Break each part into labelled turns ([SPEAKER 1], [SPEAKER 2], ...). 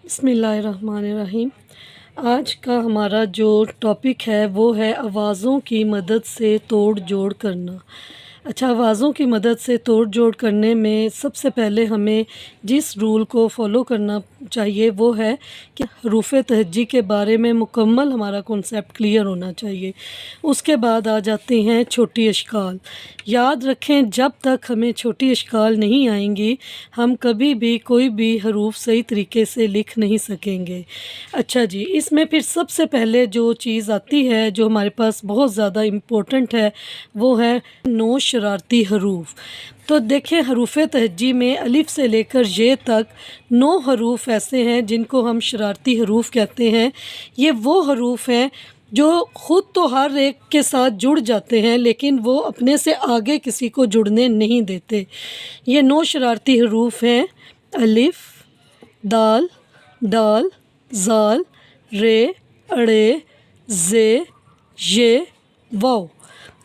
[SPEAKER 1] बिस्मिल्लाहिर्रहमानिर्रहीम। आज का हमारा जो टॉपिक है वो है आवाज़ों की मदद से तोड़ जोड़ करना। अच्छा, आवाज़ों की मदद से तोड़ जोड़ करने में सबसे पहले हमें जिस रूल को फ़ॉलो करना चाहिए वो है कि हरूफ़ तहज्जी के बारे में मुकम्मल हमारा कॉन्सेप्ट क्लियर होना चाहिए। उसके बाद आ जाती हैं छोटी अशकाल। याद रखें, जब तक हमें छोटी अशकाल नहीं आएंगी हम कभी भी कोई भी हरूफ सही तरीके से लिख नहीं सकेंगे। अच्छा जी, इसमें फिर सबसे पहले जो चीज़ आती है जो हमारे पास बहुत ज़्यादा इम्पोर्टेंट है वो है 9 शरारती हरूफ। तो देखें, हरूफ तहज्जी में अलिफ से लेकर ये तक 9 हरूफ ऐसे हैं जिनको हम शरारती हरूफ कहते हैं। ये वो हरूफ हैं जो ख़ुद तो हर एक के साथ जुड़ जाते हैं लेकिन वो अपने से आगे किसी को जुड़ने नहीं देते। ये 9 शरारती हरूफ हैं: अलिफ, दाल, दाल, ज़ाल, रे, अड़े, ज़े, ये, वाव।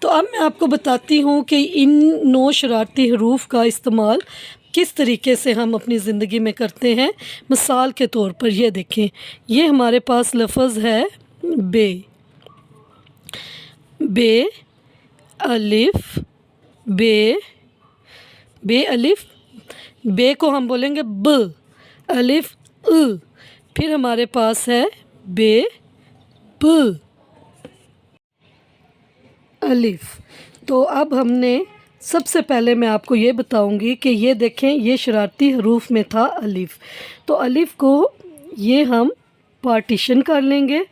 [SPEAKER 1] तो अब मैं आपको बताती हूँ कि इन 9 शरारती हरूफ का इस्तेमाल किस तरीके से हम अपनी ज़िंदगी में करते हैं। मिसाल के तौर पर ये देखें, ये हमारे पास लफ्ज़ है बे। बे, अलिफ, बे, बे अलिफ, बे को हम बोलेंगे ब, अलिफ उ। फिर हमारे पास है बे ब अलिफ। तो अब हमने सबसे पहले मैं आपको ये बताऊंगी कि ये देखें, ये शरारती हरूफ में था अलिफ। तो अलिफ को ये हम पार्टीशन कर लेंगे,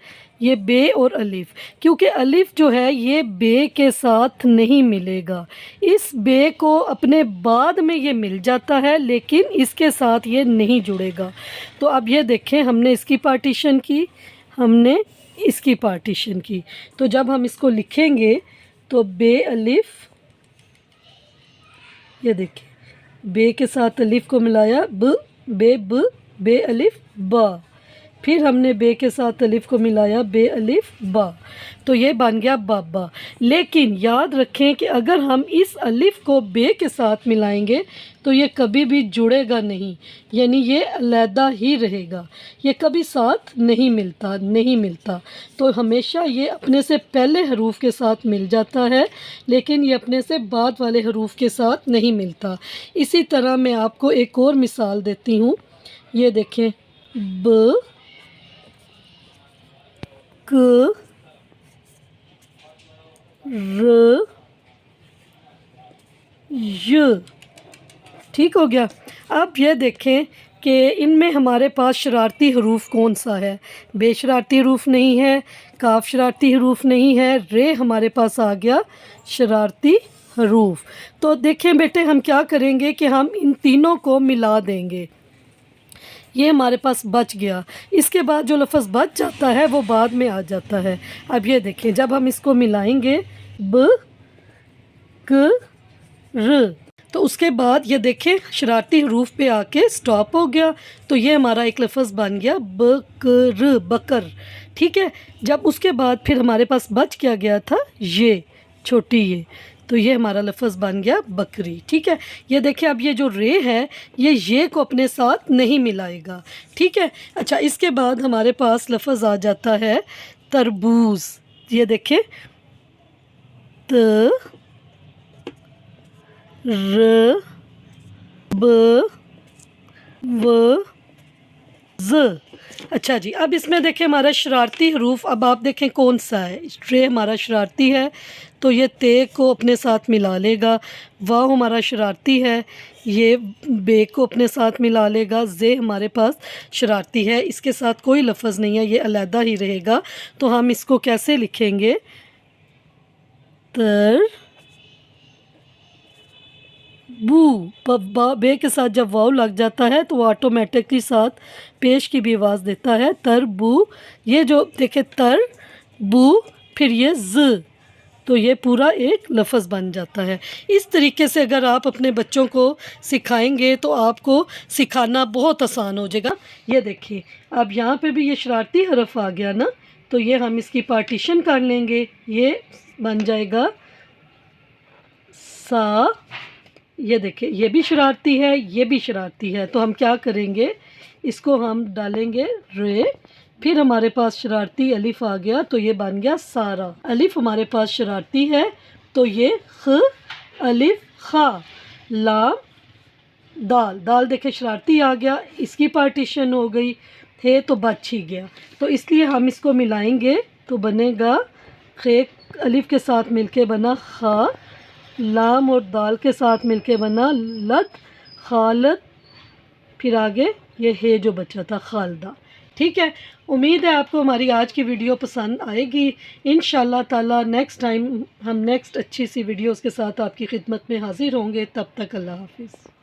[SPEAKER 1] ये बे और अलिफ, क्योंकि अलिफ जो है ये बे के साथ नहीं मिलेगा। इस बे को अपने बाद में ये मिल जाता है लेकिन इसके साथ ये नहीं जुड़ेगा। तो अब ये देखें, हमने इसकी पार्टीशन की, हमने इसकी पार्टीशन की। तो जब हम इसको लिखेंगे तो बे अलिफ, ये देखिए बे के साथ अलिफ को मिलाया ब, बे ब, बे अलिफ बा। फिर हमने बे के साथ अलिफ को मिलाया बे अलिफ बा, तो ये बन गया बाबा। लेकिन याद रखें कि अगर हम इस अलिफ को बे के साथ मिलाएंगे तो ये कभी भी जुड़ेगा नहीं, यानी ये अलहदा ही रहेगा, ये कभी साथ नहीं मिलता। तो हमेशा ये अपने से पहले हरूफ के साथ मिल जाता है लेकिन ये अपने से बाद वाले हरूफ के साथ नहीं मिलता। इसी तरह मैं आपको एक और मिसाल देती हूँ। ये देखें, ब, क, र, य। ठीक हो गया। अब ये देखें कि इनमें हमारे पास शरारती हरूफ कौन सा है। बे शरारती हरूफ नहीं है, काफ शरारती हरूफ नहीं है, रे हमारे पास आ गया शरारती हरूफ। तो देखें बेटे, हम क्या करेंगे कि हम इन तीनों को मिला देंगे। ये हमारे पास बच गया। इसके बाद जो लफ्ज़ बच जाता है वो बाद में आ जाता है। अब ये देखें, जब हम इसको मिलाएंगे ब, क, र, तो उसके बाद ये देखें शरारती हरूफ पे आके स्टॉप हो गया। तो ये हमारा एक लफ्ज़ बन गया बकर, बकर। ठीक है। जब उसके बाद फिर हमारे पास बच क्या गया था, ये छोटी ये, तो ये हमारा लफ्ज़ बन गया बकरी। ठीक है। ये देखिए, अब ये जो रे है ये को अपने साथ नहीं मिलाएगा। ठीक है। अच्छा, इसके बाद हमारे पास लफ्ज़ आ जाता है तरबूज। ये देखें, त, र, ब, व, ज़। अच्छा जी, अब इसमें देखें हमारा शरारती हरूफ, अब आप देखें कौन सा है। रे हमारा शरारती है तो ये ते को अपने साथ मिला लेगा। वाव हमारा शरारती है, ये बे को अपने साथ मिला लेगा। जे हमारे पास शरारती है, इसके साथ कोई लफ्ज़ नहीं है, ये अलहदा ही रहेगा। तो हम इसको कैसे लिखेंगे, तर बू। बे के साथ जब वाव लग जाता है तो वो ऑटोमेटिकली साथ पेश की भी आवाज़ देता है, तर बू। ये जो देखे तर बू, फिर ये ज, तो ये पूरा एक लफ्ज़ बन जाता है। इस तरीके से अगर आप अपने बच्चों को सिखाएंगे तो आपको सिखाना बहुत आसान हो जाएगा। ये देखिए, अब यहाँ पे भी ये शरारती हरफ आ गया ना, तो ये हम इसकी पार्टीशन कर लेंगे, ये बन जाएगा सा। ये देखिए, ये भी शरारती है, ये भी शरारती है। तो हम क्या करेंगे, इसको हम डालेंगे रे। फिर हमारे पास शरारती अलिफ आ गया तो ये बन गया सारा। अलिफ हमारे पास शरारती है तो ये ख, अलिफ खा, लाम दाल। दाल देखे शरारती आ गया, इसकी पार्टीशन हो गई, है तो बच ही गया। तो इसलिए हम इसको मिलाएंगे तो बनेगा खे अलिफ के साथ मिलके बना खा, लाम और दाल के साथ मिलके बना लत, खालत, फिर आगे ये है जो बचा था खालदा। ठीक है, उम्मीद है आपको हमारी आज की वीडियो पसंद आएगी। इंशाल्लाह ताला नेक्स्ट टाइम हम नेक्स्ट अच्छी सी वीडियोस के साथ आपकी खिदमत में हाजिर होंगे। तब तक अल्लाह हाफिज़।